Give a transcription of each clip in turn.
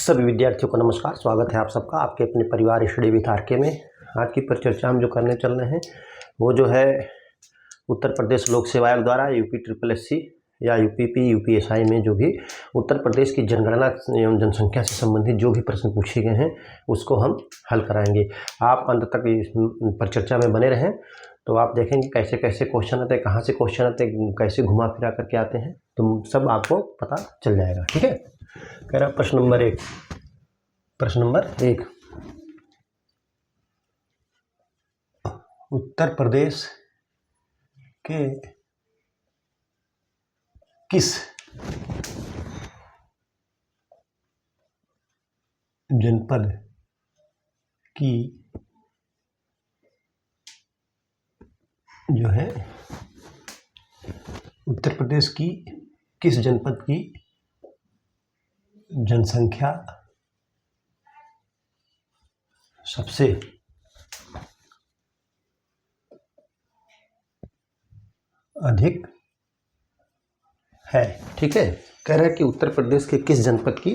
सभी विद्यार्थियों को नमस्कार। स्वागत है आप सबका आपके अपने परिवार स्टडी विद आरके में। आज की परिचर्चा हम जो करने चल रहे हैं वो जो है उत्तर प्रदेश लोक सेवा आयोग द्वारा UPSSC या UPP UPSI में जो भी उत्तर प्रदेश की जनगणना एवं जनसंख्या से संबंधित जो भी प्रश्न पूछे गए हैं उसको हम हल कराएंगे। आप अंत तक इस परिचर्चा में बने रहें तो आप देखेंगे कैसे कैसे क्वेश्चन आते हैं, कहाँ से क्वेश्चन आते हैं, कैसे घुमा फिरा करके आते हैं, तो सब आपको पता चल जाएगा। ठीक है। कह रहा प्रश्न नंबर एक उत्तर प्रदेश के किस जनपद की जो है उत्तर प्रदेश की किस जनपद की जनसंख्या सबसे अधिक है। ठीक है। कह रहा है कि उत्तर प्रदेश के किस जनपद की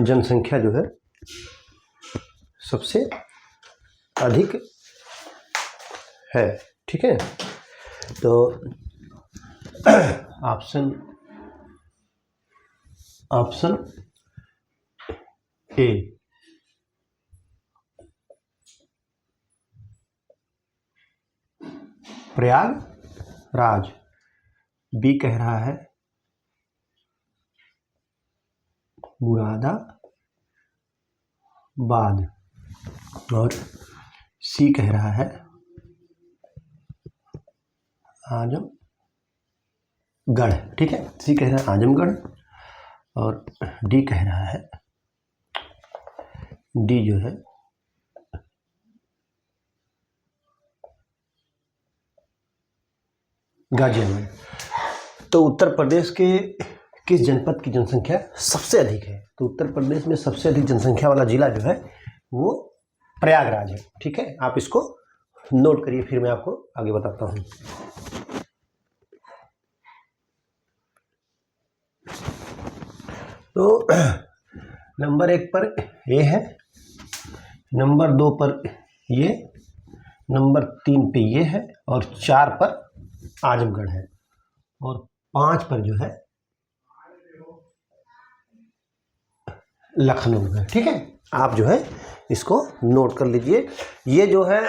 जनसंख्या जो है सबसे अधिक है। ठीक है। तो ऑप्शन ए प्रयागराज, बी कह रहा है मुरादाबाद और सी कह रहा है आजमगढ़। ठीक है। सी कह रहा है आजमगढ़ और डी कह रहा है डी जो है गाजियाबाद। तो उत्तर प्रदेश के किस जनपद की जनसंख्या सबसे अधिक है? तो उत्तर प्रदेश में सबसे अधिक जनसंख्या वाला जिला जो है वो प्रयागराज है। ठीक है। आप इसको नोट करिए, फिर मैं आपको आगे बताता हूँ। तो नंबर 1 पर ये है, नंबर 2 पर ये, नंबर 3 पे ये है और 4 पर आजमगढ़ है और 5 पर जो है लखनऊ है। ठीक है। आप जो है इसको नोट कर लीजिए। ये जो है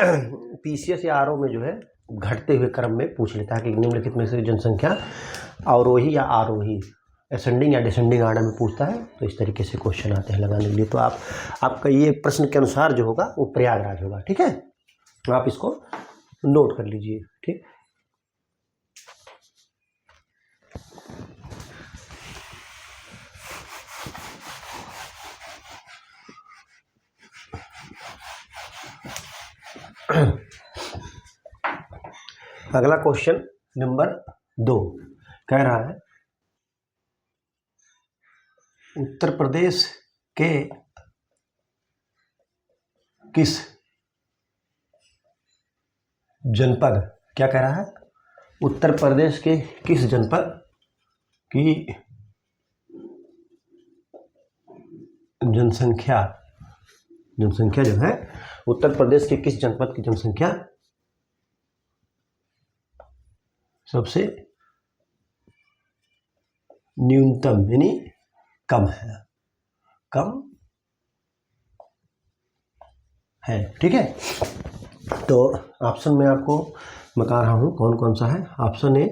PCS या RO में जो है घटते हुए क्रम में पूछ लेता है कि निम्नलिखित में से जनसंख्या अवरोही या आरोही, असेंडिंग या डिसेंडिंग आर्डर में पूछता है। तो इस तरीके से क्वेश्चन आते हैं लगाने के लिए। तो आपका ये प्रश्न के अनुसार जो होगा वो प्रयागराज होगा। ठीक है। तो आप इसको नोट कर लीजिए। ठीक। अगला क्वेश्चन नंबर 2 कह रहा है उत्तर प्रदेश के किस जनपद, क्या कह रहा है, उत्तर प्रदेश के किस जनपद की जनसंख्या जो है उत्तर प्रदेश के किस जनपद की जनसंख्या सबसे न्यूनतम यानी कम है। ठीक है। तो ऑप्शन में आपको बता रहा हूं कौन कौन सा है। ऑप्शन ए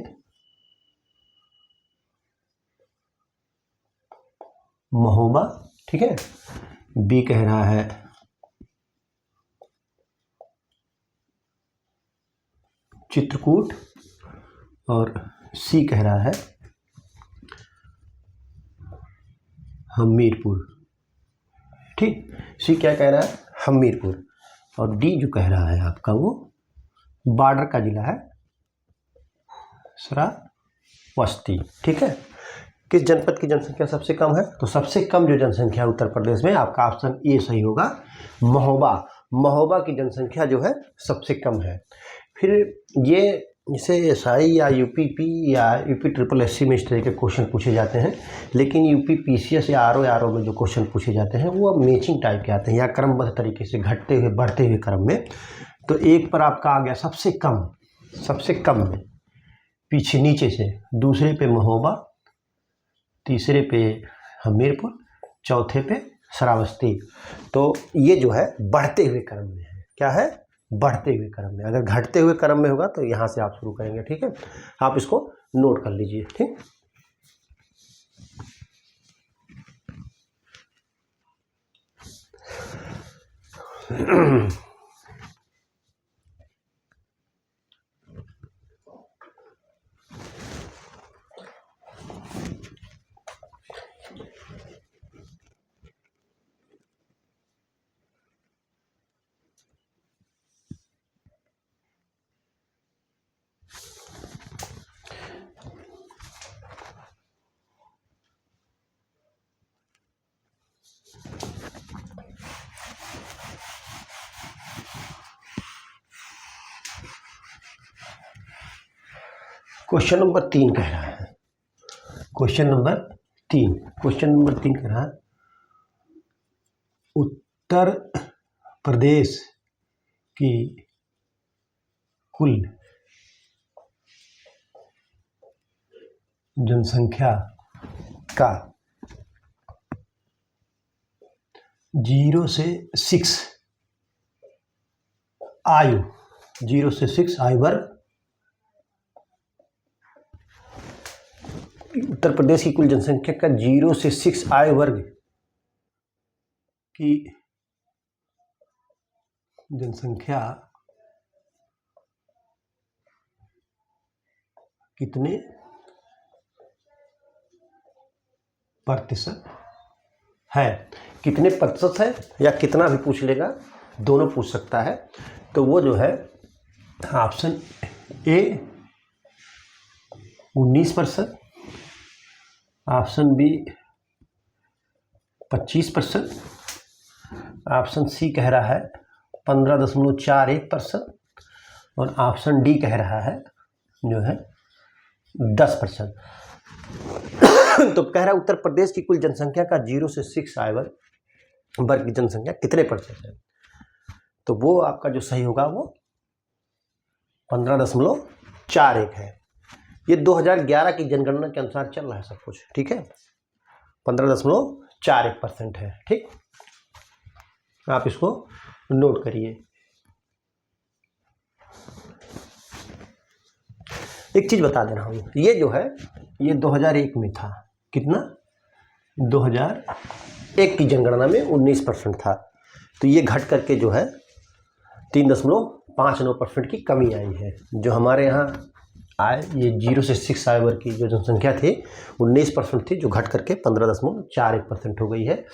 महोबा। ठीक है। बी कह रहा है चित्रकूट और सी कह रहा है हमीरपुर। ठीक। सी क्या कह रहा है, हमीरपुर। और डी जो कह रहा है आपका वो बॉर्डर का जिला है श्रावस्ती। ठीक है। किस जनपद की जनसंख्या सबसे कम है? तो सबसे कम जो जनसंख्या उत्तर प्रदेश में, आपका ऑप्शन ए सही होगा, महोबा की जनसंख्या जो है सबसे कम है। फिर ये जैसे एसआई या यूपीपी या यूपी ट्रिपल एससी में इस तरह के क्वेश्चन पूछे जाते हैं, लेकिन यूपी पीसीएस या आरओ में जो क्वेश्चन पूछे जाते हैं वो अब मैचिंग टाइप के आते हैं या क्रमबद्ध तरीके से घटते हुए बढ़ते हुए क्रम में। तो एक पर आपका आ गया सबसे कम में पीछे नीचे से, दूसरे पे महोबा, तीसरे पे हमीरपुर, चौथे पे श्रावस्ती। तो ये जो है बढ़ते हुए क्रम में है। क्या है? बढ़ते हुए क्रम में। अगर घटते हुए क्रम में होगा तो यहाँ से आप शुरू करेंगे। ठीक है, आप इसको नोट कर लीजिए। ठीक, क्वेश्चन नंबर 3 कह रहा है, क्वेश्चन नंबर 3 कह रहा है उत्तर प्रदेश की कुल जनसंख्या का 0 से 6 आयु वर्ग, उत्तर प्रदेश की कुल जनसंख्या का 0 से 6 आयु वर्ग की जनसंख्या कितने प्रतिशत है। कितने प्रतिशत है या कितना भी पूछ लेगा, दोनों पूछ सकता है। तो वो जो है option A 19%, option B 25%, option C कह रहा है 15.41% और ऑप्शन डी कह रहा है जो है 10%। तो कह रहा है उत्तर प्रदेश की कुल जनसंख्या का 0 से 6 आयु वर्ग की जनसंख्या कितने प्रतिशत है। तो वो आपका जो सही होगा वो 15.41 है। ये 2011 की जनगणना के अनुसार चल रहा है सब कुछ। ठीक है, 15.41% है। ठीक, आप इसको नोट करिए। एक चीज बता दे रहा हूँ, ये जो है ये 2001 में था। कितना? 2001 की जनगणना में 19% था। तो ये घट करके जो है 3.59% की कमी आई है। जो हमारे यहाँ आए ये 0 से 6 आयु वर्ग की जो जनसंख्या थी 19% थी, जो घट करके 15.41% हो गई है।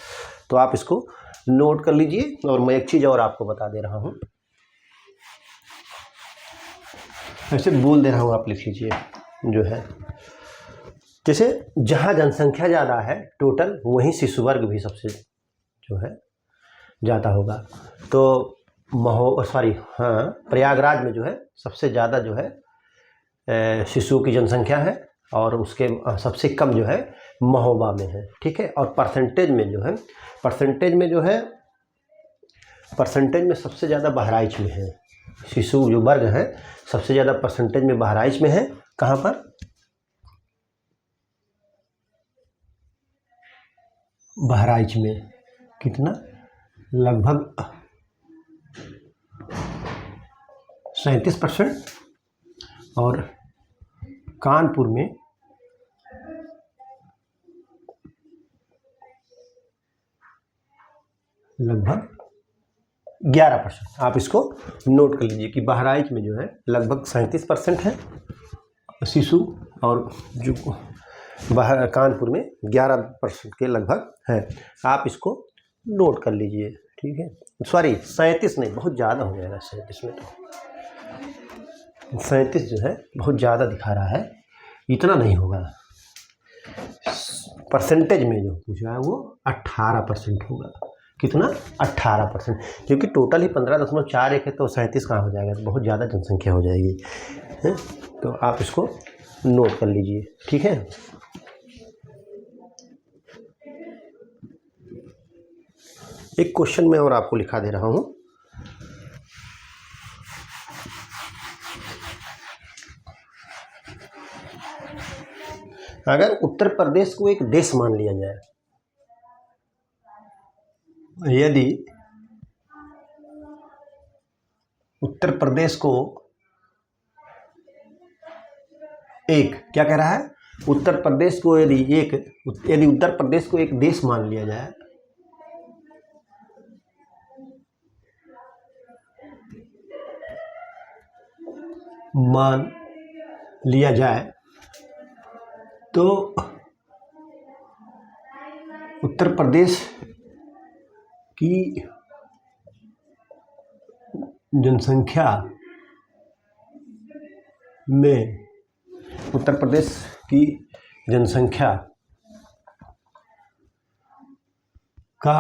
तो आप इसको नोट कर लीजिए। और मैं एक चीज़ और आपको बता दे रहा हूँ, ऐसे बोल दे रहा हूँ, आप लिख लीजिए। जो है जैसे जहाँ जनसंख्या ज़्यादा है टोटल, वहीं शिशु वर्ग भी सबसे जो है ज़्यादा होगा। तो प्रयागराज में जो है सबसे ज़्यादा जो है शिशुओं की जनसंख्या है और उसके सबसे कम जो है महोबा में है। ठीक है, और परसेंटेज में सबसे ज़्यादा बहराइच में है। शिशु जो वर्ग है सबसे ज़्यादा परसेंटेज में बहराइच में है। कहाँ पर? बहराइच में। कितना? लगभग 37%। और कानपुर में लगभग 11%। आप इसको नोट कर लीजिए कि बहराइच में जो है लगभग 37% है शिशु, और जो कानपुर में 11% के लगभग है। आप इसको नोट कर लीजिए। ठीक है, सॉरी 37 नहीं, बहुत ज़्यादा हो जाएगा 37 में। तो 37 जो है बहुत ज़्यादा दिखा रहा है, इतना नहीं होगा। परसेंटेज में जो पूछ रहा है वो 18% होगा। कितना? 18%, क्योंकि टोटल ही 15.41 है तो 37 कहाँ हो जाएगा, बहुत ज़्यादा जनसंख्या हो जाएगी। हैं, तो आप इसको नोट कर लीजिए, ठीक है। एक क्वेश्चन मैं और आपको लिखा दे रहा हूं। अगर उत्तर प्रदेश को एक देश मान लिया जाए, यदि उत्तर प्रदेश को एक, क्या कह रहा है, उत्तर प्रदेश को यदि उत्तर प्रदेश को एक देश मान लिया जाए, तो उत्तर प्रदेश की जनसंख्या में, उत्तर प्रदेश की जनसंख्या का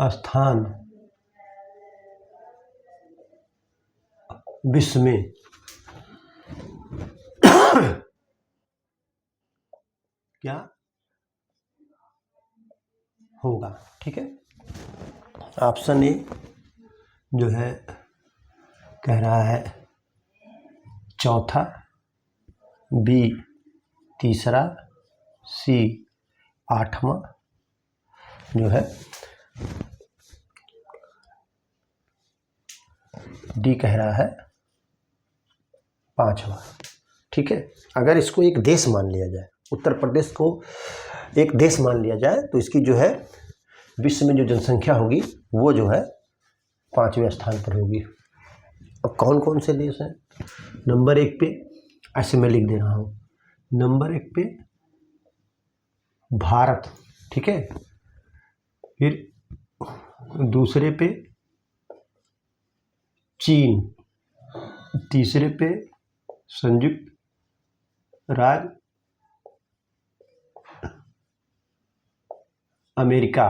स्थान विश्व में क्या होगा, ठीक है। ऑप्शन ए जो है कह रहा है चौथा, बी तीसरा, सी आठवां, जो है डी कह रहा है पांचवा, ठीक है। अगर इसको एक देश मान लिया जाए, उत्तर प्रदेश को एक देश मान लिया जाए, तो इसकी जो है विश्व में जो जनसंख्या होगी वो जो है 5वें स्थान पर होगी। अब कौन कौन से देश हैं? नंबर 1 पे, ऐसे मैं लिख दे रहा हूँ, नंबर 1 पे भारत, ठीक है। फिर दूसरे पे चीन, तीसरे पे संयुक्त राज्य अमेरिका,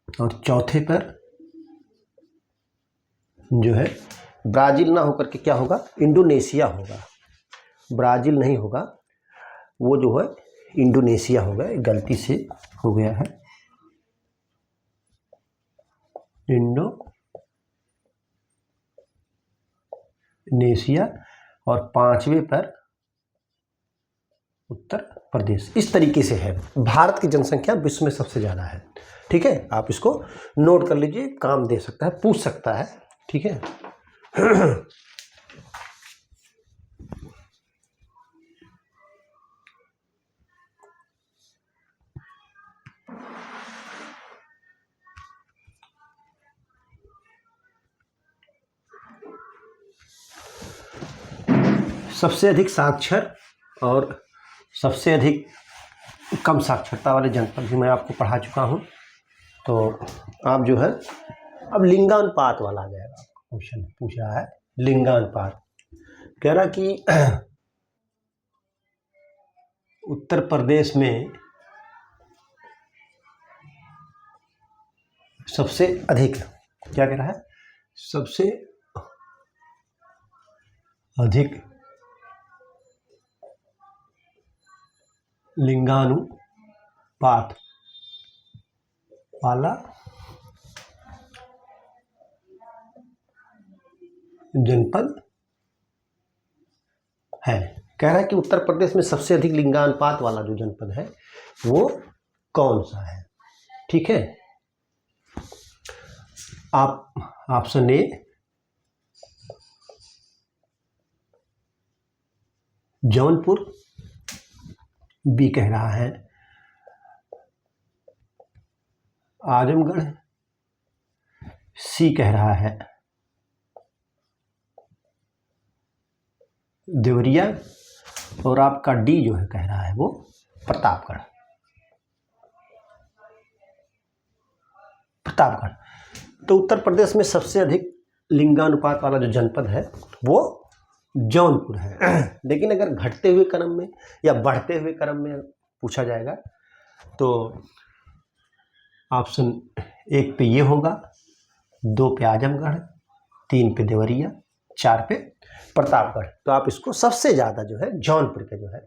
और चौथे पर जो है ब्राज़ील ना होकर के क्या होगा, इंडोनेशिया होगा। ब्राज़ील नहीं होगा, वो जो है इंडोनेशिया होगा, गलती से हो गया है, इंडोनेशिया, और 5वें पर उत्तर प्रदेश। इस तरीके से है, भारत की जनसंख्या विश्व में सबसे ज़्यादा है, ठीक है। आप इसको नोट कर लीजिए, काम दे सकता है, पूछ सकता है, ठीक है। सबसे अधिक साक्षर और सबसे अधिक कम साक्षरता वाले जनपद भी मैं आपको पढ़ा चुका हूँ। तो आप जो है, अब लिंगानुपात वाला आ जाएगा, क्वेश्चन पूछ रहा है लिंगानुपात। कह रहा कि उत्तर प्रदेश में सबसे अधिक, क्या कह रहा है, सबसे अधिक लिंगानुपात वाला जनपद है। कह रहा है कि उत्तर प्रदेश में सबसे अधिक लिंगानुपात वाला जो जनपद है वो कौन सा है, ठीक है। आप ऑप्शन ए जौनपुर, बी कह रहा है आजमगढ़, सी कह रहा है देवरिया, और आपका डी जो है कह रहा है वो प्रतापगढ़। तो उत्तर प्रदेश में सबसे अधिक लिंगानुपात वाला जो जनपद है वो जौनपुर है। लेकिन अगर घटते हुए क्रम में या बढ़ते हुए क्रम में पूछा जाएगा तो ऑप्शन 1 पे ये होगा, 2 पे आजमगढ़, 3 पे देवरिया, 4 पे प्रतापगढ़। तो आप इसको सबसे ज़्यादा जो है जौनपुर के जो है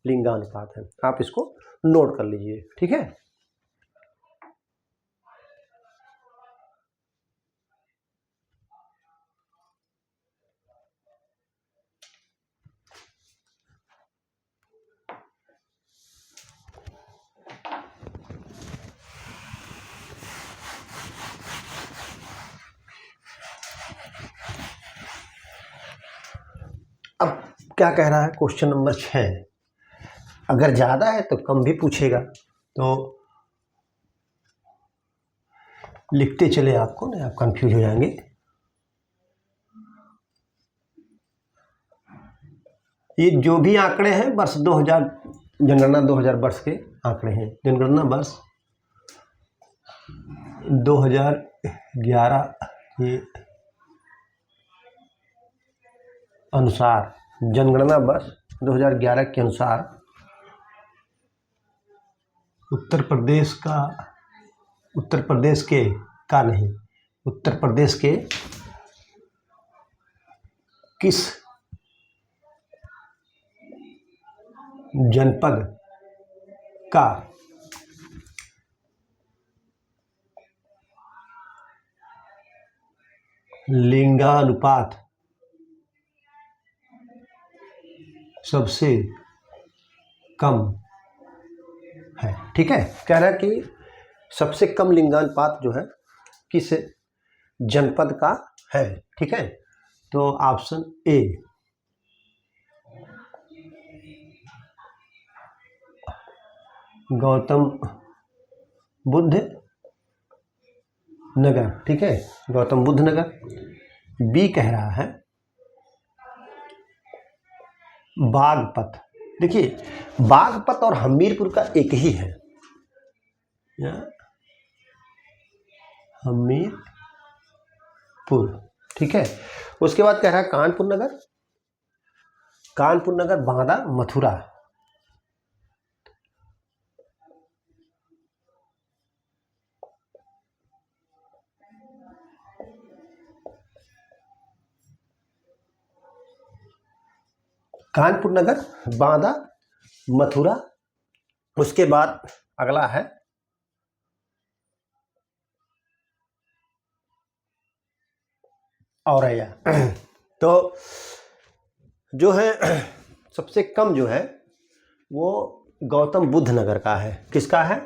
लिंगानुपात है, आप इसको नोट कर लीजिए। ठीक है, अब क्या कह रहा है क्वेश्चन नंबर 6, अगर ज़्यादा है तो कम भी पूछेगा, तो लिखते चले आपको, नहीं आप कंफ्यूज हो जाएंगे। ये जो भी आंकड़े हैं वर्ष 2000, जनगणना 2000 वर्ष के आंकड़े हैं। जनगणना वर्ष 2011 के अनुसार, जनगणना वर्ष 2011 के अनुसार उत्तर प्रदेश के किस जनपद का लिंगानुपात सबसे कम है। ठीक है, कह रहा है कि सबसे कम लिंगानुपात जो है किस जनपद का है। ठीक है, तो ऑप्शन ए गौतम बुद्ध नगर। ठीक है, गौतम बुद्ध नगर। बी कह रहा है बागपत। देखिए, बागपत और हमीरपुर का एक ही है, हमीरपुर। ठीक है, उसके बाद कह रहा है कानपुर नगर। कानपुर नगर, बांदा, मथुरा। कानपुर नगर, बांदा, मथुरा। उसके बाद अगला है औरैया। तो जो है सबसे कम जो है वो गौतम बुद्ध नगर का है। किसका है?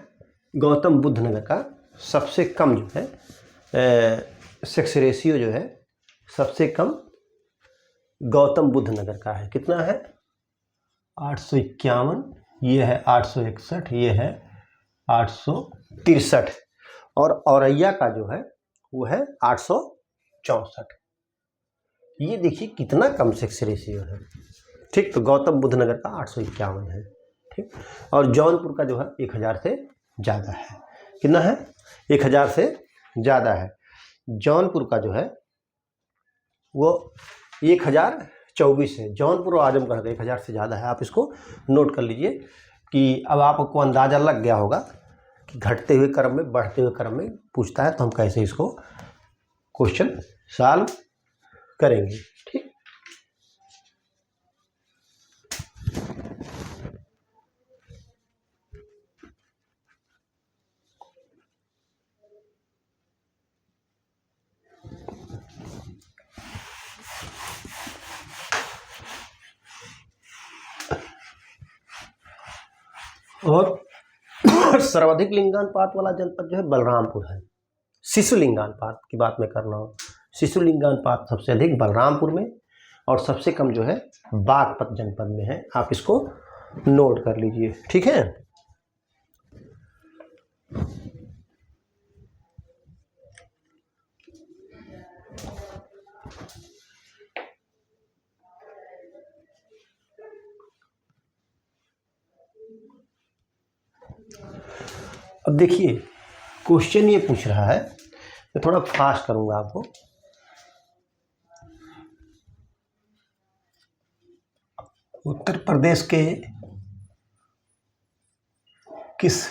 गौतम बुद्ध नगर का सबसे कम जो है सेक्स रेशियो जो है सबसे कम गौतम बुद्ध नगर का है। कितना है? 851, ये है 861, ये है 863, और औरैया का जो है वो है 864। ये देखिए कितना कम सेक्स रेशियो है। ठीक, तो गौतम बुद्ध नगर का 851 है। ठीक, और जौनपुर का जो है 1000 से ज़्यादा है। कितना है? 1000 से ज़्यादा है। जौनपुर का जो है वो 1024 है। जौनपुर और आजमगढ़ का 1000 से ज़्यादा है। आप इसको नोट कर लीजिए कि अब आपको अंदाज़ा लग गया होगा कि घटते हुए क्रम में, बढ़ते हुए क्रम में पूछता है तो हम कैसे इसको क्वेश्चन सॉल्व करेंगे। ठीक, और सर्वाधिक लिंगानुपात वाला जनपद जो है बलरामपुर है। शिशु लिंगानुपात की बात मैं कर रहा हूँ। शिशु लिंगानुपात सबसे अधिक बलरामपुर में और सबसे कम जो है बागपत जनपद में है। आप इसको नोट कर लीजिए। ठीक है, अब देखिए क्वेश्चन ये पूछ रहा है, मैं थोड़ा फास्ट करूंगा आपको। उत्तर प्रदेश के किस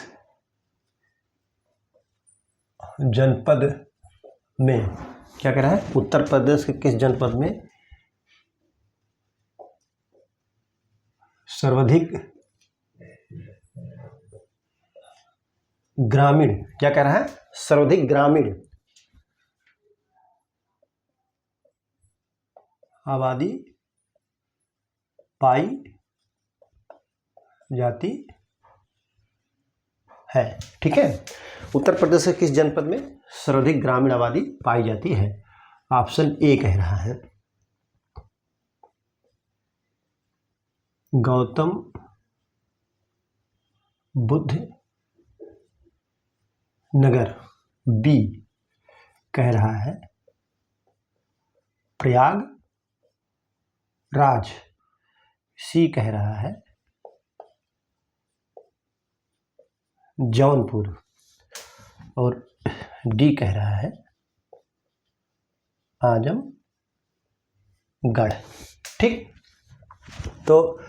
जनपद में क्या कह रहा है, उत्तर प्रदेश के किस जनपद में सर्वाधिक ग्रामीण, क्या कह रहा है, सर्वाधिक ग्रामीण आबादी पाई जाती है। ठीक है, उत्तर प्रदेश के किस जनपद में सर्वाधिक ग्रामीण आबादी पाई जाती है? ऑप्शन ए कह रहा है गौतम बुद्ध नगर, बी कह रहा है प्रयाग राज, सी कह रहा है जौनपुर और डी कह रहा है आजमगढ़। ठीक, तो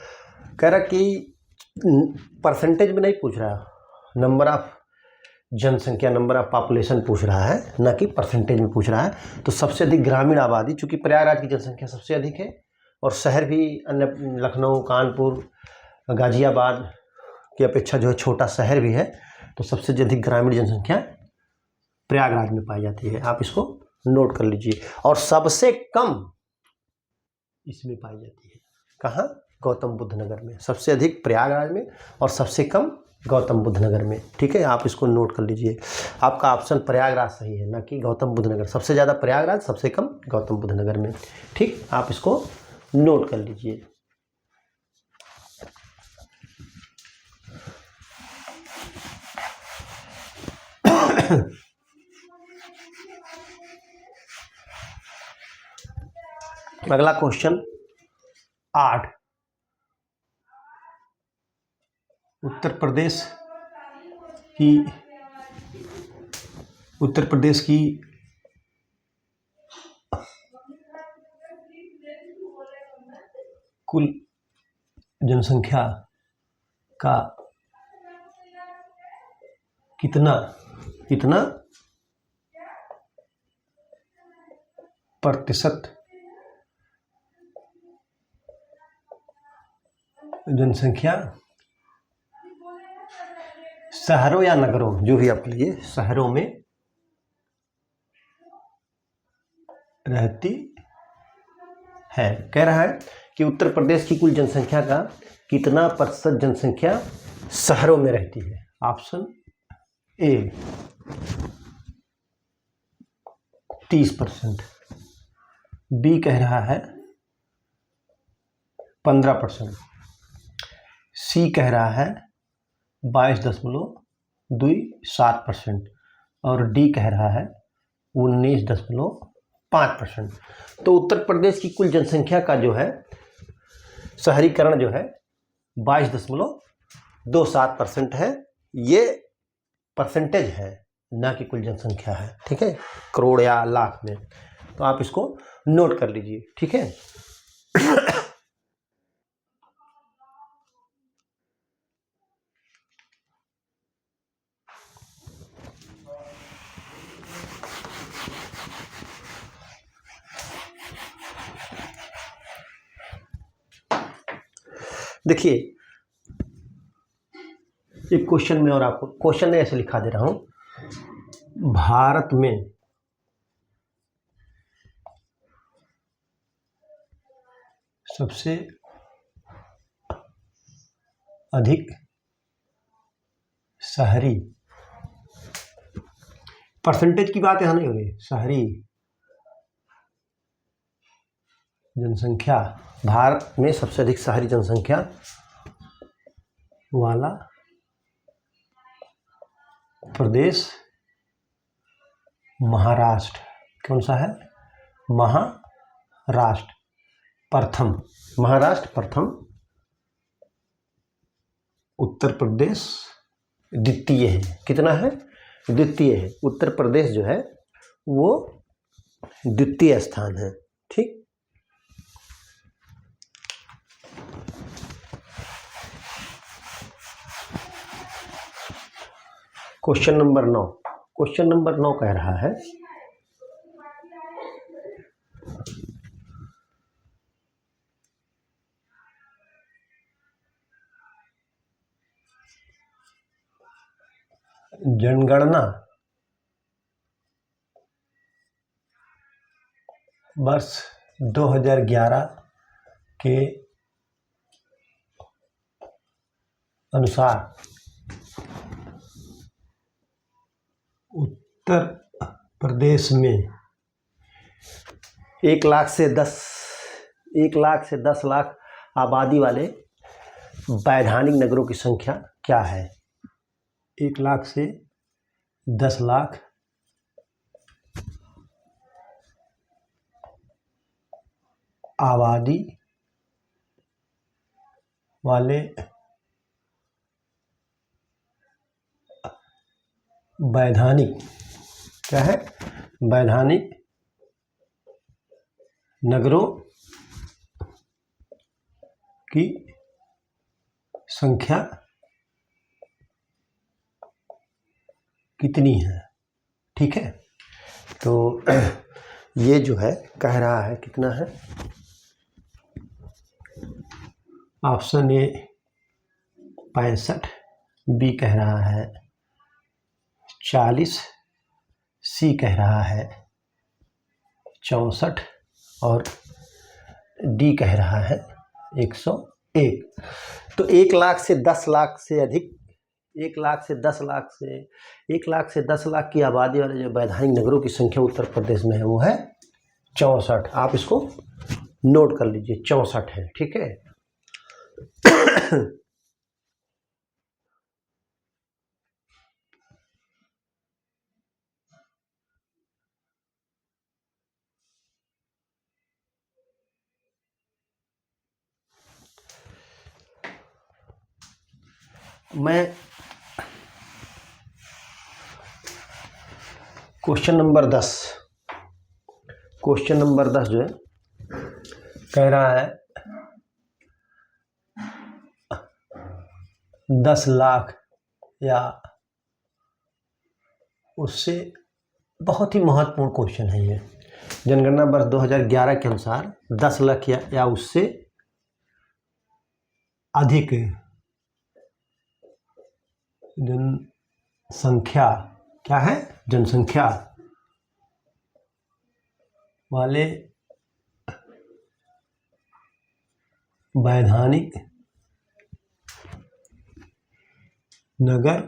कह रहा कि परसेंटेज में नहीं पूछ रहा, नंबर ऑफ जनसंख्या, नंबर ऑफ पॉपुलेशन पूछ रहा है, ना कि परसेंटेज में पूछ रहा है। तो सबसे अधिक ग्रामीण आबादी, चूंकि प्रयागराज की जनसंख्या सबसे अधिक है और शहर भी अन्य लखनऊ, कानपुर, गाजियाबाद की अपेक्षा जो है छोटा शहर भी है, तो सबसे अधिक ग्रामीण जनसंख्या प्रयागराज में पाई जाती है। आप इसको नोट कर लीजिए। और सबसे कम इसमें पाई जाती है, कहाँ, गौतम बुद्ध नगर में। सबसे अधिक प्रयागराज में और सबसे कम गौतम बुद्ध नगर में। ठीक है, आप इसको नोट कर लीजिए। आपका ऑप्शन प्रयागराज सही है, ना कि गौतम बुद्ध नगर। सबसे ज़्यादा प्रयागराज, सबसे कम गौतम बुद्ध नगर में। ठीक, आप इसको नोट कर लीजिए। अगला क्वेश्चन 8, उत्तर प्रदेश की कुल जनसंख्या का कितना प्रतिशत जनसंख्या शहरों या नगरों, जो भी आप लीजिए, शहरों में रहती है। कह रहा है कि उत्तर प्रदेश की कुल जनसंख्या का कितना प्रतिशत जनसंख्या शहरों में रहती है? ऑप्शन ए 30%, बी कह रहा है 15%, सी कह रहा है 22.27% और डी कह रहा है 19.5%। तो उत्तर प्रदेश की कुल जनसंख्या का जो है शहरीकरण जो है 22.27% है। ये परसेंटेज है, ना कि कुल जनसंख्या है। ठीक है, करोड़ या लाख में। तो आप इसको नोट कर लीजिए। ठीक है, देखिए एक क्वेश्चन में, और आपको क्वेश्चन ऐसे लिखा दे रहा हूं, भारत में सबसे अधिक शहरी, परसेंटेज की बात यहां नहीं हो रही, शहरी जनसंख्या, भारत में सबसे अधिक शहरी जनसंख्या वाला प्रदेश महाराष्ट्र। कौन सा है? महाराष्ट्र प्रथम, महाराष्ट्र प्रथम, उत्तर प्रदेश द्वितीय है। कितना है? द्वितीय है। उत्तर प्रदेश जो है वो द्वितीय स्थान है। ठीक, क्वेश्चन नंबर 9 कह रहा है जनगणना वर्ष 2011 के अनुसार उत्तर प्रदेश में 1 लाख से 10 लाख आबादी वाले वैधानिक नगरों की संख्या क्या है? 1 लाख से 10 लाख आबादी वाले वैधानिक क्या है? वैधानिक नगरों की संख्या कितनी है? ठीक है, तो ये जो है कह रहा है कितना है? ऑप्शन ए 65, बी कह रहा है 40, सी कह रहा है 64 और डी कह रहा है 101। तो 1 लाख से 10 लाख से अधिक 1 लाख से 10 लाख की आबादी वाले जो वैधानिक नगरों की संख्या उत्तर प्रदेश में है वो है 64। आप इसको नोट कर लीजिए, 64 है। ठीक है। मैं क्वेश्चन नंबर 10 जो है कह रहा है 10 लाख या उससे, बहुत ही महत्वपूर्ण क्वेश्चन है ये। जनगणना वर्ष 2011 के अनुसार 10 लाख या उससे अधिक जनसंख्या क्या है? जनसंख्या वाले वैधानिक नगर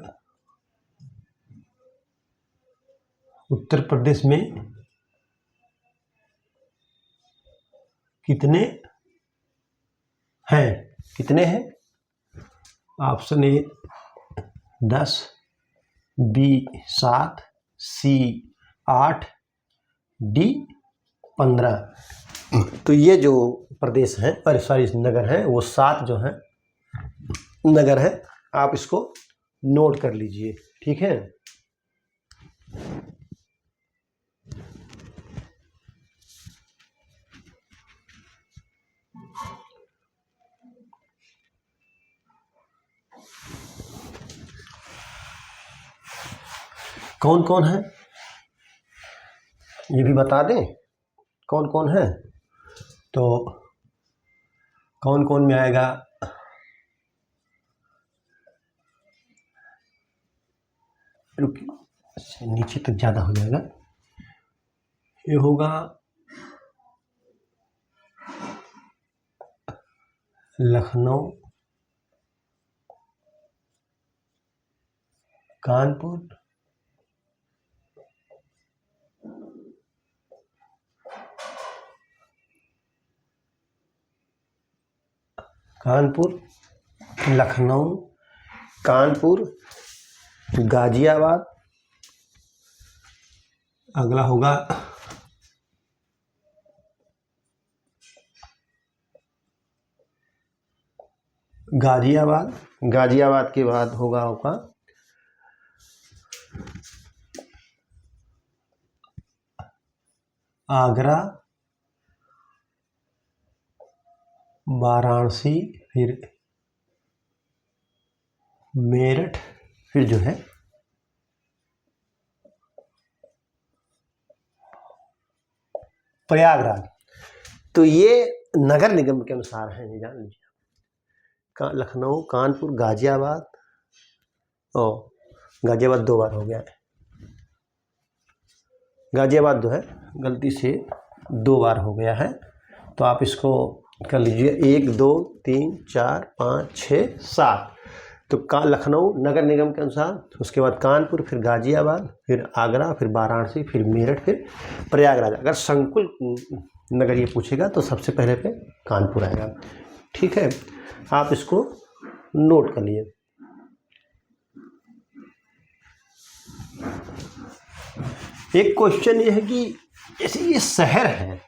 उत्तर प्रदेश में कितने हैं? कितने हैं? Option A 10, B 7, C 8, D 15। तो ये जो प्रदेश हैं और सॉरी नगर हैं वो 7 जो हैं नगर हैं। आप इसको नोट कर लीजिए। ठीक है। कौन कौन है ये भी बता दें, कौन कौन है? तो कौन कौन में आएगा? नीचे तक ज़्यादा हो जाएगा। ये होगा लखनऊ, कानपुर, लखनऊ, कानपुर, गाजियाबाद, अगला होगा गाजियाबाद के बाद होगा आगरा, वाराणसी, फिर मेरठ, फिर जो है प्रयागराज। तो ये नगर निगम के अनुसार है, ये जान लीजिए। लखनऊ, कानपुर, गाजियाबाद और गाजियाबाद 2 बार हो गया है। गाजियाबाद जो है गलती से 2 बार हो गया है, तो आप इसको कर लीजिए 1 2 3 4 5 6 7। तो लखनऊ नगर निगम के अनुसार, उसके बाद कानपुर, फिर गाजियाबाद, फिर आगरा, फिर वाराणसी, फिर मेरठ, फिर प्रयागराज। अगर संकुल नगर ये पूछेगा तो सबसे पहले पे कानपुर आएगा। ठीक है, आप इसको नोट कर लिए। एक क्वेश्चन ये है कि जैसे ये शहर है,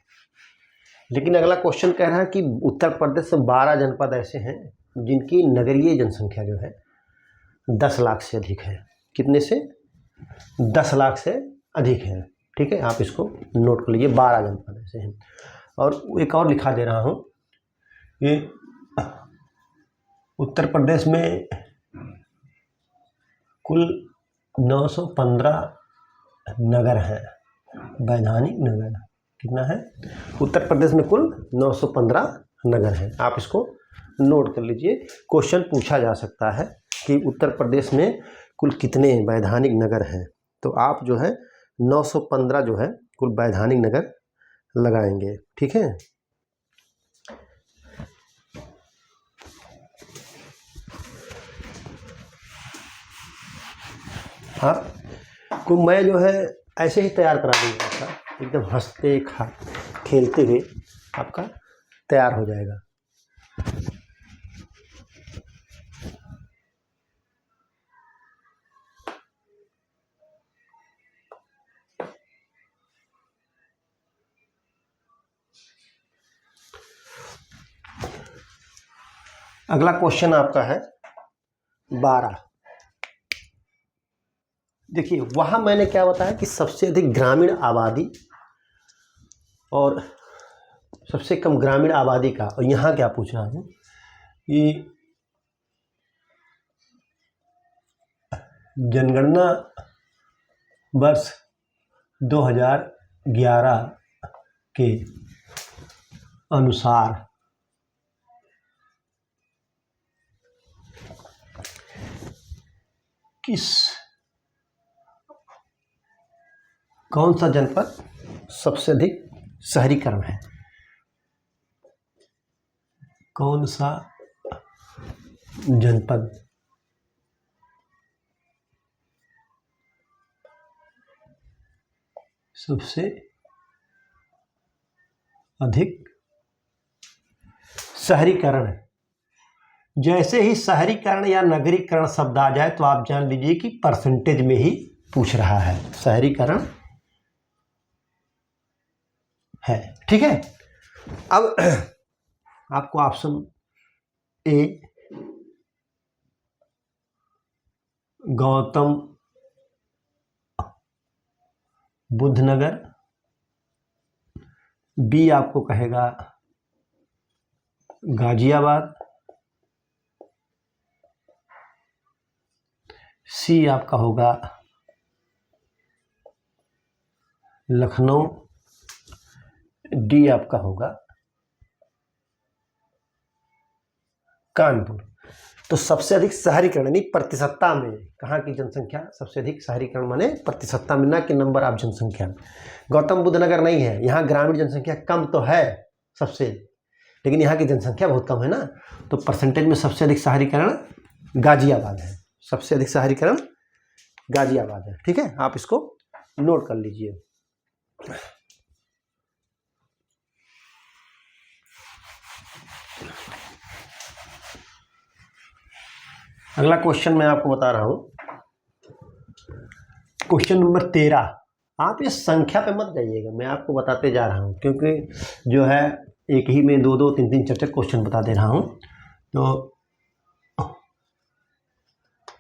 लेकिन अगला क्वेश्चन कह रहा है कि उत्तर प्रदेश में 12 जनपद ऐसे हैं जिनकी नगरीय जनसंख्या जो है 10 लाख से अधिक है। कितने से? 10 लाख से अधिक है। ठीक है, आप इसको नोट कर लीजिए, 12 जनपद ऐसे हैं। और एक और लिखा दे रहा हूँ, ये उत्तर प्रदेश में कुल 915 नगर हैं, वैधानिक नगर। कितना है? उत्तर प्रदेश में कुल 915 नगर हैं। आप इसको नोट कर लीजिए। क्वेश्चन पूछा जा सकता है कि उत्तर प्रदेश में कुल कितने वैधानिक नगर हैं, तो आप जो है 915 जो है कुल वैधानिक नगर लगाएंगे। ठीक है, हाँ, को मैं जो है ऐसे ही तैयार करा दूँगा आपका, एकदम हंसते खेलते हुए आपका तैयार हो जाएगा। अगला क्वेश्चन आपका है 12। देखिए, वहाँ मैंने क्या बताया कि सबसे अधिक ग्रामीण आबादी और सबसे कम ग्रामीण आबादी का, और यहाँ क्या पूछ रहा हूँ कि जनगणना वर्ष 2011 के अनुसार कौन सा जनपद सबसे अधिक शहरीकरण है? कौन सा जनपद सबसे अधिक शहरीकरण है? जैसे ही शहरीकरण या नगरीकरण शब्द आ जाए तो आप जान लीजिए कि परसेंटेज में ही पूछ रहा है। शहरीकरण है। ठीक है, अब आपको option A Gautam Buddh Nagar, B आपको कहेगा गाजियाबाद, सी आपका होगा लखनऊ, डी आपका होगा कानपुर। तो सबसे अधिक शहरीकरण यानी प्रतिशतता में कहाँ की जनसंख्या सबसे अधिक शहरीकरण माने प्रतिशतता में, ना कि नंबर ऑफ जनसंख्या। गौतम बुद्ध नगर नहीं है, यहाँ ग्रामीण जनसंख्या कम तो है सबसे, लेकिन यहाँ की जनसंख्या बहुत कम है ना, तो परसेंटेज में सबसे अधिक शहरीकरण गाजियाबाद है। सबसे अधिक शहरीकरण गाजियाबाद है। ठीक है, आप इसको नोट कर लीजिए। अगला क्वेश्चन मैं आपको बता रहा हूं, क्वेश्चन नंबर 13। आप ये संख्या पे मत जाइएगा, मैं आपको बताते जा रहा हूं, क्योंकि जो है एक ही में 2-2, 3-3, 4-4 क्वेश्चन बता दे रहा हूं। तो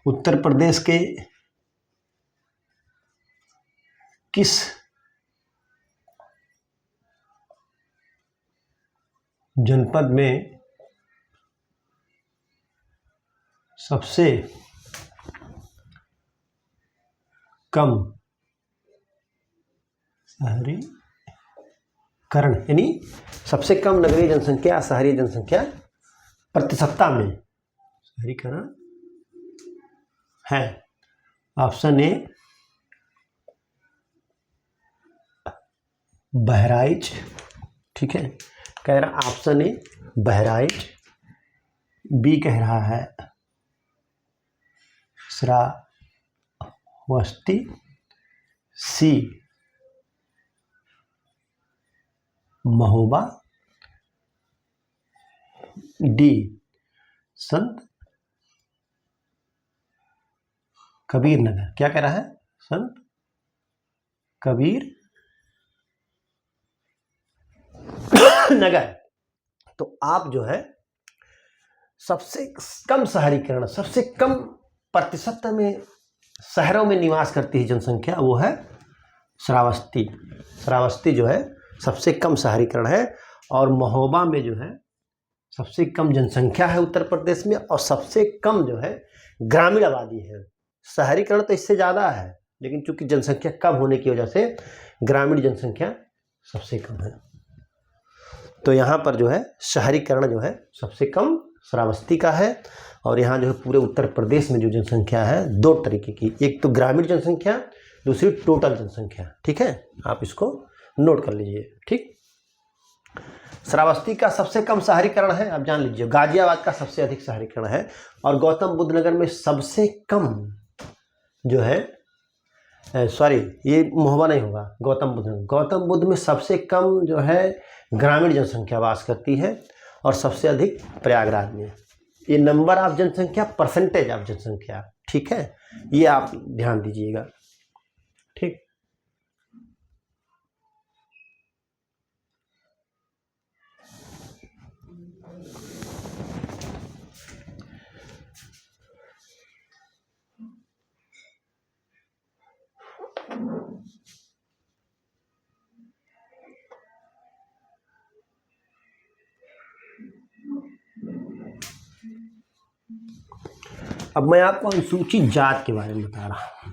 उत्तर प्रदेश के किस जनपद में सबसे कम शहरीकरण यानी सबसे कम नगरीय जनसंख्या शहरी जनसंख्या प्रतिशतता में शहरीकरण है? ऑप्शन ए बहराइच, ठीक है, कह रहा ऑप्शन ए बहराइच, बी कह रहा है श्रावस्ती, सी महोबा, डी संत कबीर नगर। क्या कह रहा है? संत कबीर नगर। तो आप जो है सबसे कम शहरीकरण, सबसे कम प्रतिशत में शहरों में निवास करती है जनसंख्या, वो है श्रावस्ती। श्रावस्ती जो है सबसे कम शहरीकरण है, और महोबा में जो है सबसे कम जनसंख्या है उत्तर प्रदेश में, और सबसे कम जो है ग्रामीण आबादी है। शहरीकरण तो इससे ज़्यादा है, लेकिन चूंकि जनसंख्या कम होने की वजह से ग्रामीण जनसंख्या सबसे कम है। तो यहाँ पर जो है शहरीकरण जो है सबसे कम श्रावस्ती का है। और यहाँ जो है पूरे उत्तर प्रदेश में जो जनसंख्या है दो तरीके की, एक तो ग्रामीण जनसंख्या, दूसरी टोटल जनसंख्या। ठीक है, आप इसको नोट कर लीजिए। ठीक, श्रावस्ती का सबसे कम शहरीकरण है, आप जान लीजिए। गाजियाबाद का सबसे अधिक शहरीकरण है, और गौतम बुद्ध नगर में सबसे कम जो है, सॉरी ये महोबा नहीं होगा, गौतम बुद्ध नगर। गौतम बुद्ध में सबसे कम जो है ग्रामीण जनसंख्या वास करती है, और सबसे अधिक प्रयागराज में। ये नंबर ऑफ जनसंख्या, परसेंटेज ऑफ जनसंख्या, ठीक है, ये आप ध्यान दीजिएगा। ठीक, अब मैं आपको अनुसूचित जात के बारे में बता रहा हूं।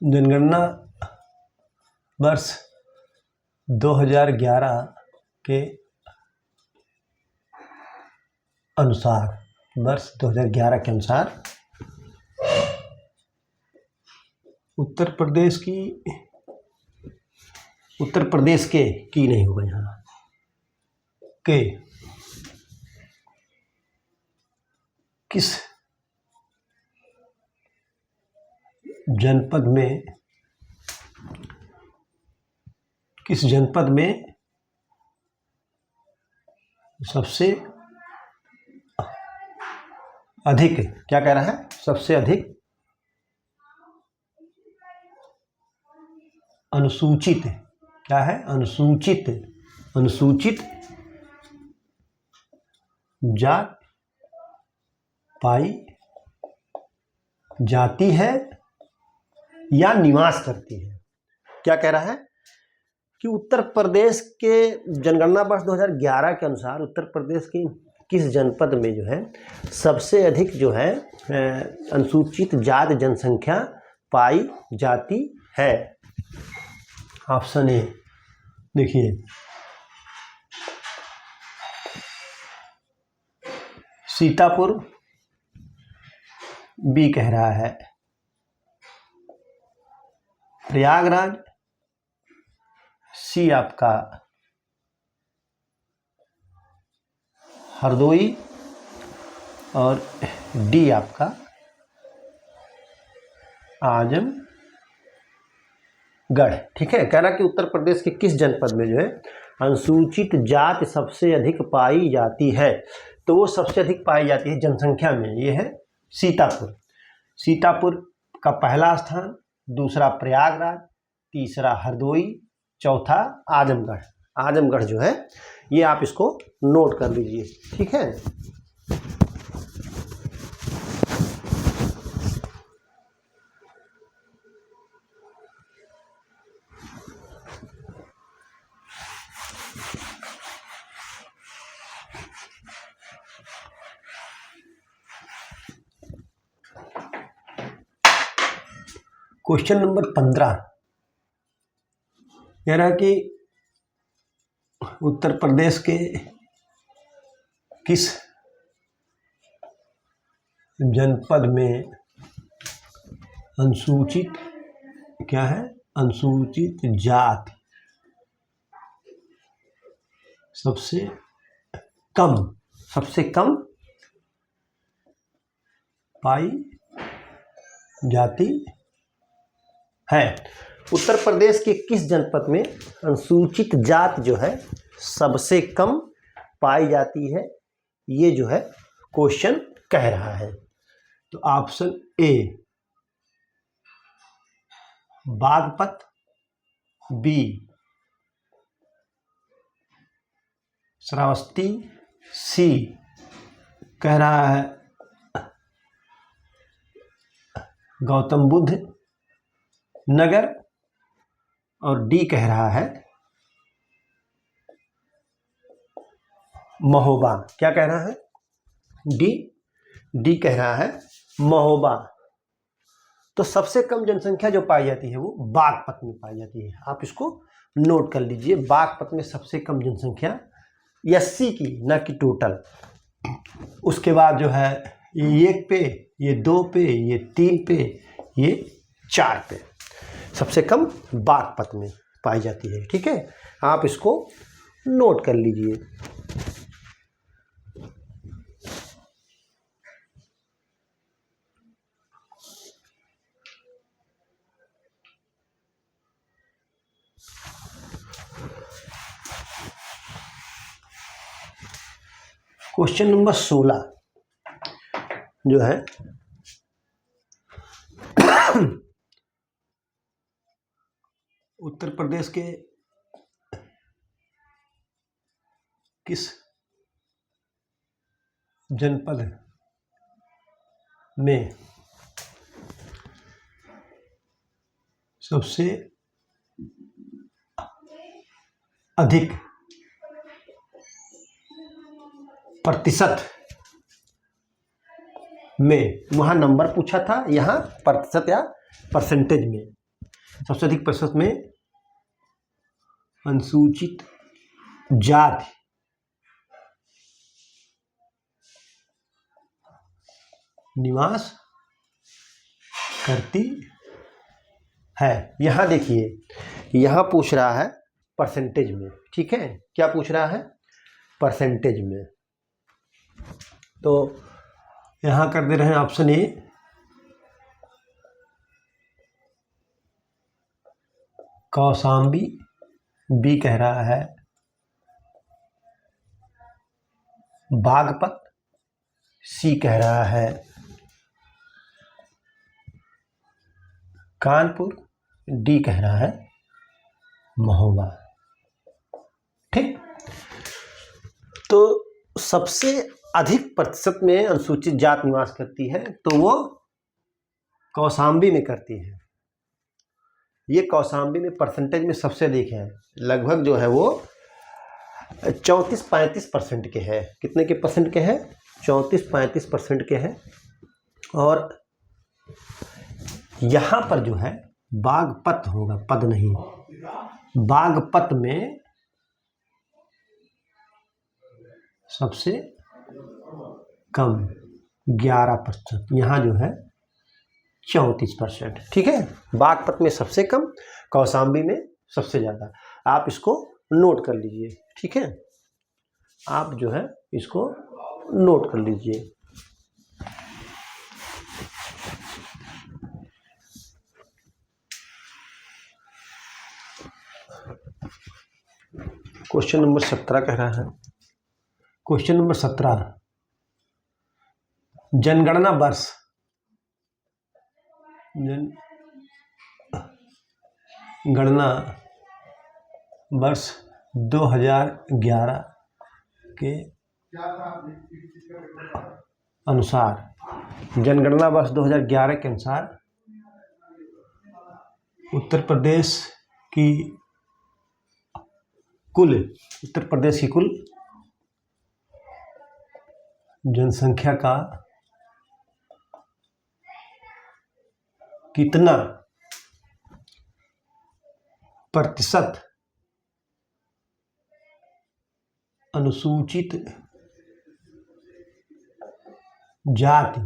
जनगणना वर्ष 2011 के अनुसार, वर्ष 2011 के अनुसार उत्तर प्रदेश के की नहीं होगा यहाँ के किस जनपद में सबसे अधिक, क्या कह रहा है, सबसे अधिक अनुसूचित, क्या है, अनुसूचित जात पाई जाती है या निवास करती है। क्या कह रहा है कि उत्तर प्रदेश के जनगणना वर्ष 2011 के अनुसार उत्तर प्रदेश की किस जनपद में जो है सबसे अधिक जो है अनुसूचित जात जनसंख्या पाई जाती है। ऑप्शन ए देखिए, सीतापुर, बी कह रहा है प्रयागराज, सी आपका हरदोई, और डी आपका आजमगढ़। ठीक है, कह रहा कि उत्तर प्रदेश के किस जनपद में जो है अनुसूचित जात सबसे अधिक पाई जाती है। तो वो सबसे अधिक पाई जाती है जनसंख्या में, ये है सीतापुर। सीतापुर का पहला स्थान, दूसरा प्रयागराज, तीसरा हरदोई, चौथा आजमगढ़। आजमगढ़ जो है ये आप इसको नोट कर लीजिए। ठीक है, क्वेश्चन नंबर 15 कह रहा है कि उत्तर प्रदेश के किस जनपद में अनुसूचित क्या है, अनुसूचित जाति सबसे कम पाई जाती है? उत्तर प्रदेश के किस जनपद में अनुसूचित जाति जो है सबसे कम पाई जाती है, ये जो है क्वेश्चन कह रहा है। तो option A Baghpat, B Shravasti, C कह रहा है गौतम बुद्ध नगर, और डी कह रहा है महोबा। क्या कह रहा है? डी कह रहा है महोबा। तो सबसे कम जनसंख्या जो पाई जाती है वो बागपत में पाई जाती है। आप इसको नोट कर लीजिए, बागपत में सबसे कम जनसंख्या 80 की, न कि टोटल। उसके बाद जो है ये 1 पे, ये 2 पे, ये 3 पे, ये 4 पे सबसे कम बागपत में पाई जाती है। ठीक है, आप इसको नोट कर लीजिए। क्वेश्चन नंबर 16 जो है उत्तर प्रदेश के किस जनपद में सबसे अधिक प्रतिशत में, वहाँ नंबर पूछा था, यहाँ प्रतिशत या परसेंटेज में सबसे अधिक प्रतिशत में अनुसूचित जाति निवास करती है। यहाँ देखिए, यहाँ पूछ रहा है परसेंटेज में। ठीक है, क्या पूछ रहा है? परसेंटेज में। तो यहाँ कर दे रहे हैं ऑप्शन ए कौशाम्बी, बी कह रहा है बागपत, सी कह रहा है कानपुर, डी कह रहा है महोबा। ठीक, तो सबसे अधिक प्रतिशत में अनुसूचित जाति निवास करती है तो वो कौशाम्बी में करती है। ये कौशाम्बी में परसेंटेज में सबसे अधिक है, लगभग जो है वो 34-35% के हैं। कितने के परसेंट के हैं? 34-35% के हैं। और यहाँ पर जो है बागपत होगा, पद नहीं, बागपत में सबसे कम 11%, यहाँ जो है 34%। ठीक है, बागपत में सबसे कम, कौशाम्बी में सबसे ज़्यादा। आप इसको नोट कर लीजिए। ठीक है, आप जो है इसको नोट कर लीजिए। क्वेश्चन नंबर 17 कह रहा है, क्वेश्चन नंबर 17 जनगणना वर्ष, जनगणना वर्ष 2011 के अनुसार, जनगणना वर्ष 2011 के अनुसार उत्तर प्रदेश की कुल जनसंख्या का कितना प्रतिशत अनुसूचित जाति,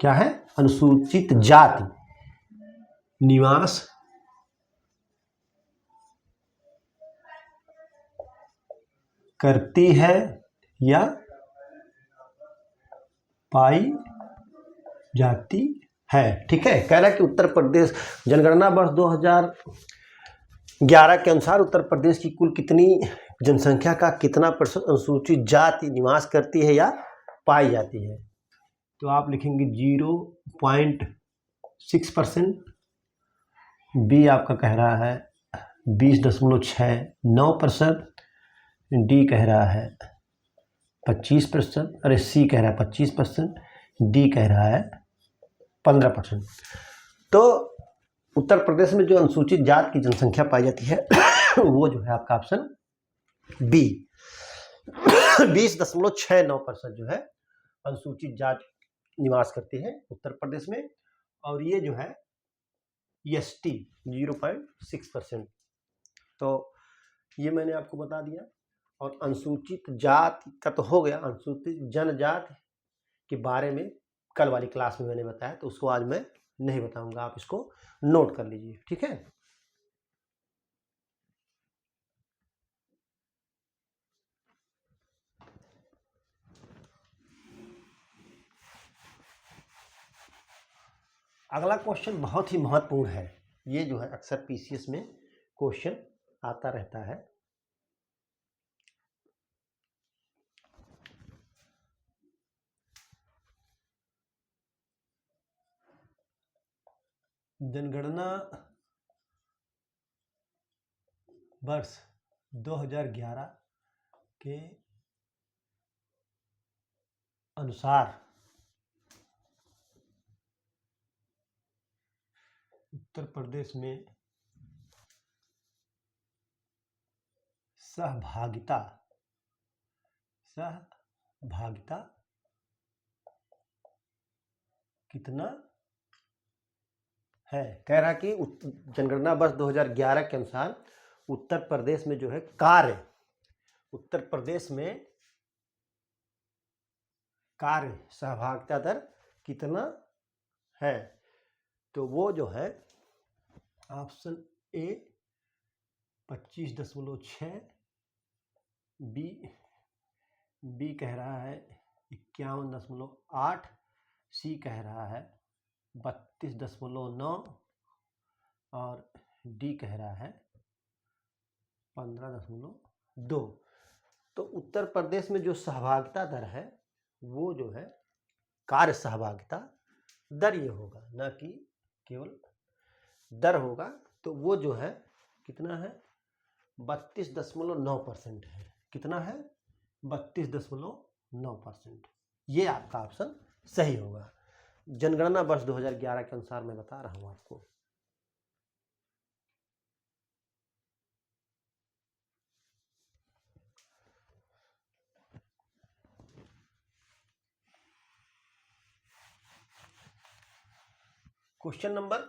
क्या है, अनुसूचित जाति निवास करती है या पाई जाती है। ठीक है, कह रहा है कि उत्तर प्रदेश जनगणना वर्ष 2011 के अनुसार उत्तर प्रदेश की कुल कितनी जनसंख्या का कितना प्रतिशत अनुसूचित जाति निवास करती है या पाई जाती है। तो आप लिखेंगे 0.6%। बी आपका कह रहा है 20.69%। डी कह रहा है 25%। अरे सी कह रहा है 25%। डी कह रहा है 15%। तो उत्तर प्रदेश में जो अनुसूचित जाति की जनसंख्या पाई जाती है वो जो है आपका ऑप्शन बी 20.69% जो है अनुसूचित जाति निवास करती है उत्तर प्रदेश में। और ये जो है एसटी 0.6%। तो ये मैंने आपको बता दिया। और अनुसूचित जाति का तो हो गया, अनुसूचित जनजाति के बारे में कल वाली क्लास में मैंने बताया, तो उसको आज मैं नहीं बताऊंगा, आप इसको नोट कर लीजिए। ठीक है, अगला क्वेश्चन बहुत ही महत्वपूर्ण है। ये जो है अक्सर पीसीएस में क्वेश्चन आता रहता है। जनगणना वर्ष 2011 के अनुसार उत्तर प्रदेश में सहभागिता कितना है। कह रहा कि जनगणना वर्ष 2011 के अनुसार उत्तर प्रदेश में जो है उत्तर प्रदेश में कार्य सहभागिता दर कितना है। तो वो जो है ऑप्शन ए 25.6, बी कह रहा है 51.8, सी कह रहा है 32.9 और डी कह रहा है 15.2। तो उत्तर प्रदेश में जो सहभागिता दर है वो जो है कार्य सहभागिता दर ये होगा, ना कि केवल दर होगा। तो वो जो है कितना है 32.9% है। कितना है 32.9%। ये आपका ऑप्शन सही होगा। जनगणना वर्ष 2011 के अनुसार मैं बता रहा हूं आपको। क्वेश्चन नंबर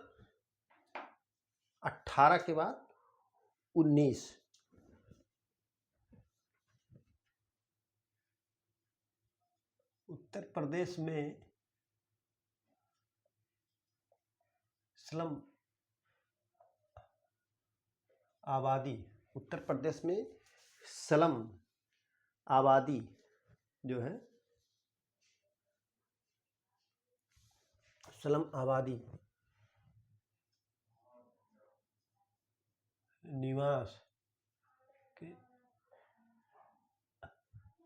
18 के बाद 19। उत्तर प्रदेश में स्लम आबादी, उत्तर प्रदेश में स्लम आबादी जो है स्लम आबादी निवास के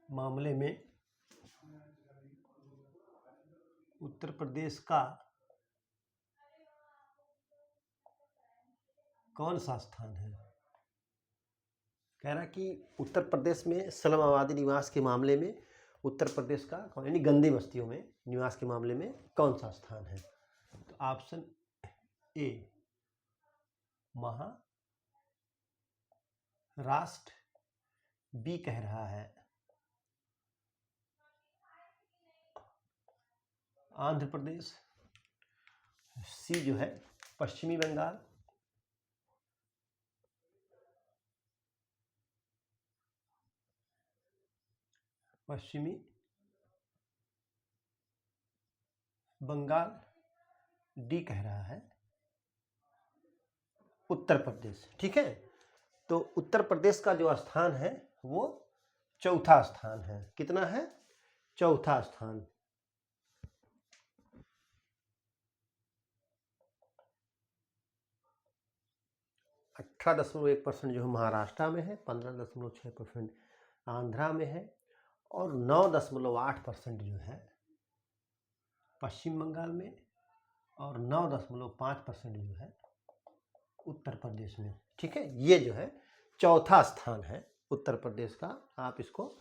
मामले में उत्तर प्रदेश का कौन सा स्थान है। कह रहा कि उत्तर प्रदेश में स्लम आबादी निवास के मामले में उत्तर प्रदेश का यानी गंदी बस्तियों में निवास के मामले में कौन सा स्थान है। तो ऑप्शन ए महाराष्ट्र, बी कह रहा है आंध्र प्रदेश, सी जो है पश्चिमी बंगाल, पश्चिमी बंगाल, डी कह रहा है उत्तर प्रदेश। ठीक है, तो उत्तर प्रदेश का जो स्थान है वो चौथा स्थान है। कितना है? चौथा स्थान। 18.1% जो है महाराष्ट्र में है, 15.6% आंध्रा में है और 9.8% जो है पश्चिम बंगाल में और 9.5% जो है उत्तर प्रदेश में। ठीक है, ये जो है चौथा स्थान है उत्तर प्रदेश का, आप इसको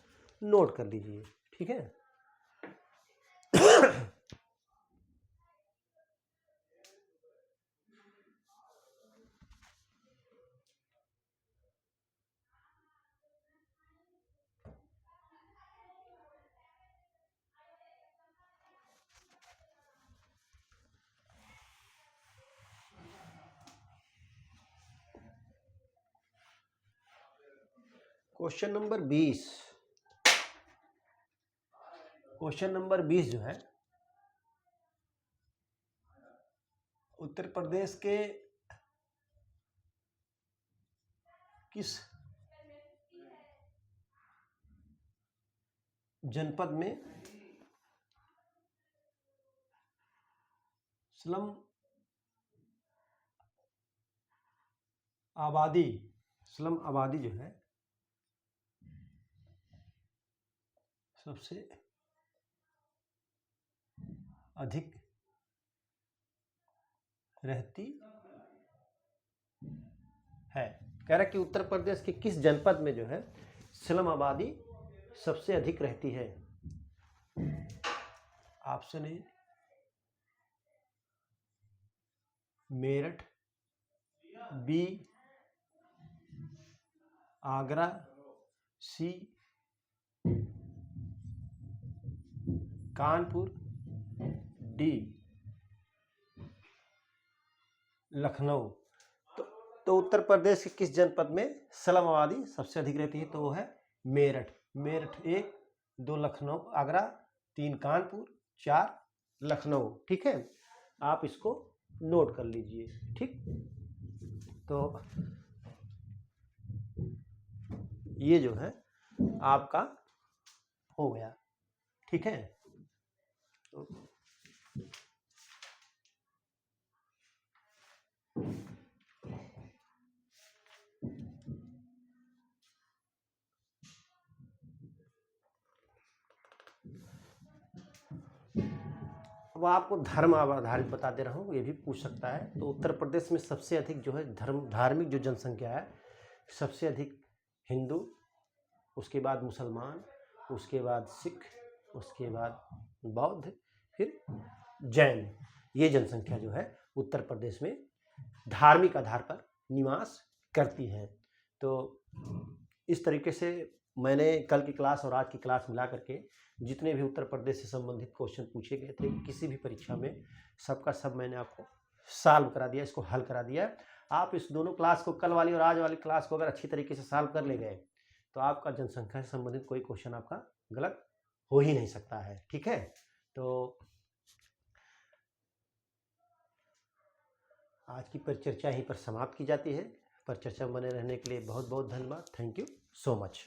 नोट कर लीजिए। ठीक है, क्वेश्चन नंबर 20। क्वेश्चन नंबर 20 जो है उत्तर प्रदेश के किस जनपद में स्लम आबादी जो है सबसे अधिक रहती है। कह रहा है कि उत्तर प्रदेश के किस जनपद में जो है स्लम आबादी सबसे अधिक रहती है। Option A Meerut, B Agra, C Kanpur, D Lucknow. तो उत्तर प्रदेश के किस जनपद में स्लम आबादी सबसे अधिक रहती है? तो वो है मेरठ। मेरठ 1, 2 लखनऊ आगरा, 3 कानपुर, 4 लखनऊ। ठीक है, आप इसको नोट कर लीजिए। ठीक, तो ये जो है आपका हो गया। ठीक है, तो अब आपको धर्म आधारित बता दे रहा हूँ, ये भी पूछ सकता है। तो उत्तर प्रदेश में सबसे अधिक जो है धार्मिक जो जनसंख्या है, सबसे अधिक हिंदू, उसके बाद मुसलमान, उसके बाद सिख, उसके बाद बौद्ध, फिर जैन। ये जनसंख्या जो है उत्तर प्रदेश में धार्मिक आधार पर निवास करती है। तो इस तरीके से मैंने कल की क्लास और आज की क्लास मिला करके जितने भी उत्तर प्रदेश से संबंधित क्वेश्चन पूछे गए थे किसी भी परीक्षा में, सबका सब मैंने आपको सॉल्व करा दिया, इसको हल करा दिया। आप इस दोनों क्लास को, कल वाली और आज वाली क्लास को अगर अच्छी तरीके से सॉल्व कर ले गए तो आपका जनसंख्या से संबंधित कोई क्वेश्चन आपका गलत हो ही नहीं सकता है। ठीक है, तो आज की परिचर्चा यहीं पर समाप्त की जाती है। परिचर्चा में बने रहने के लिए बहुत बहुत धन्यवाद। Thank you so much.